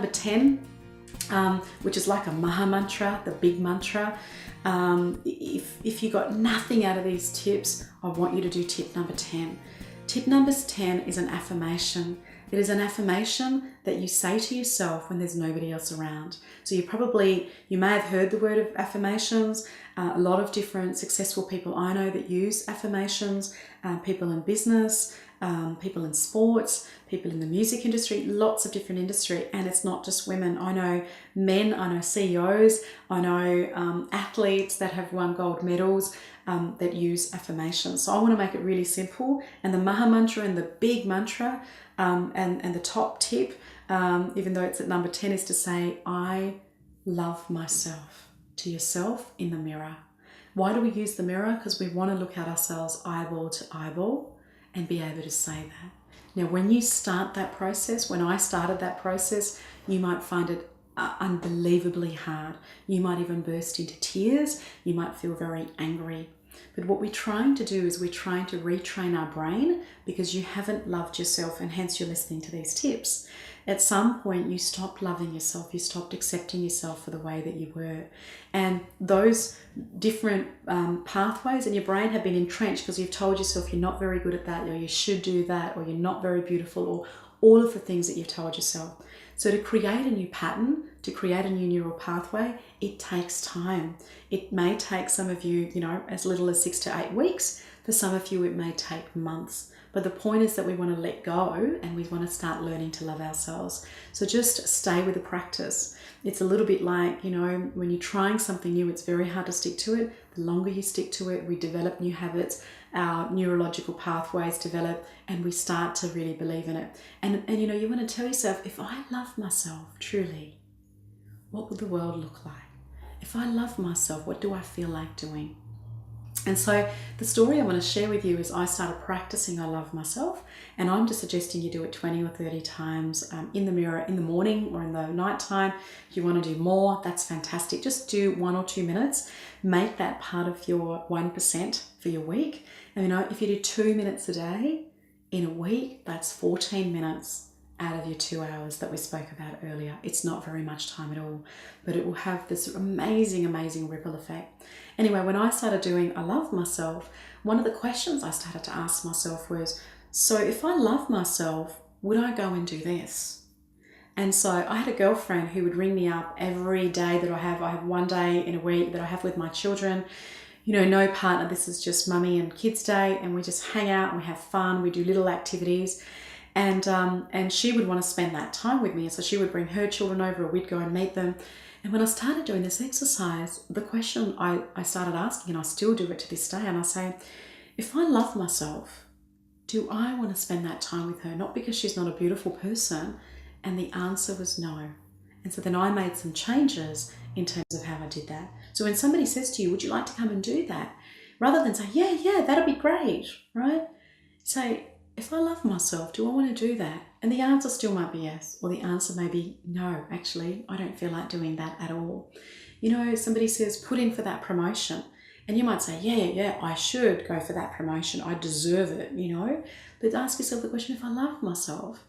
number 10, which is like a Maha mantra, the big mantra. If you got nothing out of these tips, I want you to do tip number 10. Tip number 10 is an affirmation. It is an affirmation that you say to yourself when there's nobody else around. So you may have heard the word of affirmations. A lot of different successful people I know that use affirmations, people in business, people in sports, people in the music industry, lots of different industry. And it's not just women. I know men, I know CEOs, I know athletes that have won gold medals that use affirmations. So I want to make it really simple. And the Maha mantra and the big mantra and the top tip, even though it's at number 10, is to say, I love myself, to yourself in the mirror. Why do we use the mirror? Because we want to look at ourselves eyeball to eyeball and be able to say that. Now, when you start that process, when I started that process, you might find it unbelievably hard. You might even burst into tears. You might feel very angry. But what we're trying to do is we're trying to retrain our brain, because you haven't loved yourself, and hence you're listening to these tips. At some point you stopped loving yourself, you stopped accepting yourself for the way that you were. And those different pathways in your brain have been entrenched because you've told yourself you're not very good at that, or you should do that, or you're not very beautiful, or all of the things that you've told yourself. So to create a new pattern, to create a new neural pathway, it takes time. It may take some of you, as little as 6 to 8 weeks. For some of you, it may take months. But the point is that we want to let go and we want to start learning to love ourselves. So just stay with the practice. It's a little bit like, when you're trying something new, it's very hard to stick to it. The longer you stick to it, we develop new habits, our neurological pathways develop, and we start to really believe in it. And you want to tell yourself, if I love myself truly, what would the world look like? If I love myself, what do I feel like doing? And so the story I want to share with you is I started practicing I love myself, and I'm just suggesting you do it 20 or 30 times in the mirror in the morning or in the night time. If you want to do more, that's fantastic. Just do 1 or 2 minutes. Make that part of your 1% for your week. And if you do 2 minutes a day in a week, that's 14 minutes out of your 2 hours that we spoke about earlier. It's not very much time at all, but it will have this amazing, amazing ripple effect. Anyway, when I started doing I love myself, one of the questions I started to ask myself was, so if I love myself, would I go and do this? And so I had a girlfriend who would ring me up every day that I have 1 day in a week that I have with my children. No partner, this is just mummy and kids day, and we just hang out and we have fun, we do little activities. And she would want to spend that time with me. So she would bring her children over, or we'd go and meet them. And when I started doing this exercise, the question I started asking, and I still do it to this day, and I say, if I love myself, do I want to spend that time with her? Not because she's not a beautiful person. And the answer was no. And so then I made some changes in terms of how I did that. So when somebody says to you, would you like to come and do that? Rather than say, yeah, that'll be great, right? Say, if I love myself, do I want to do that? And the answer still might be yes, or the answer may be no, actually, I don't feel like doing that at all. Somebody says, put in for that promotion. And you might say, yeah, I should go for that promotion. I deserve it, But ask yourself the question, if I love myself,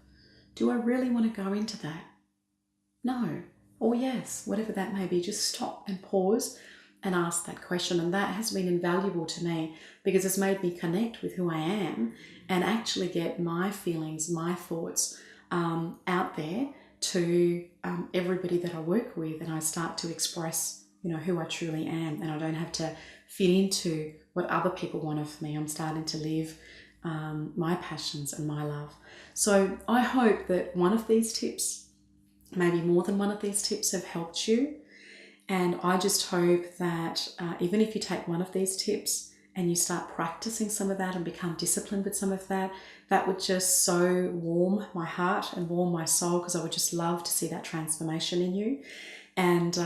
do I really want to go into that? No, or yes, whatever that may be. Just stop and pause and ask that question. And that has been invaluable to me, because it's made me connect with who I am and actually get my feelings, my thoughts out there to everybody that I work with, and I start to express, who I truly am, and I don't have to fit into what other people want of me. I'm starting to live my passions and my love. So I hope that one of these tips, maybe more than one of these tips, have helped you. And I just hope that even if you take one of these tips and you start practicing some of that and become disciplined with some of that, that would just so warm my heart and warm my soul, because I would just love to see that transformation in you. And,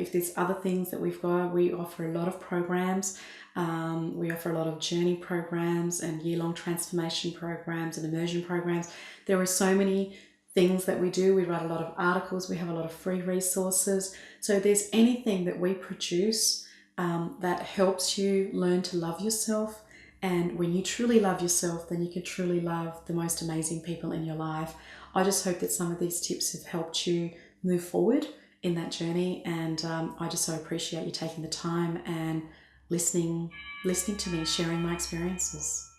if there's other things that we've got, we offer a lot of programs. We offer a lot of journey programs and year-long transformation programs and immersion programs. There are so many things that we do. We write a lot of articles. We have a lot of free resources. So if there's anything that we produce that helps you learn to love yourself, and when you truly love yourself, then you can truly love the most amazing people in your life, I just hope that some of these tips have helped you move forward in that journey. And I just so appreciate you taking the time and listening to me, sharing my experiences.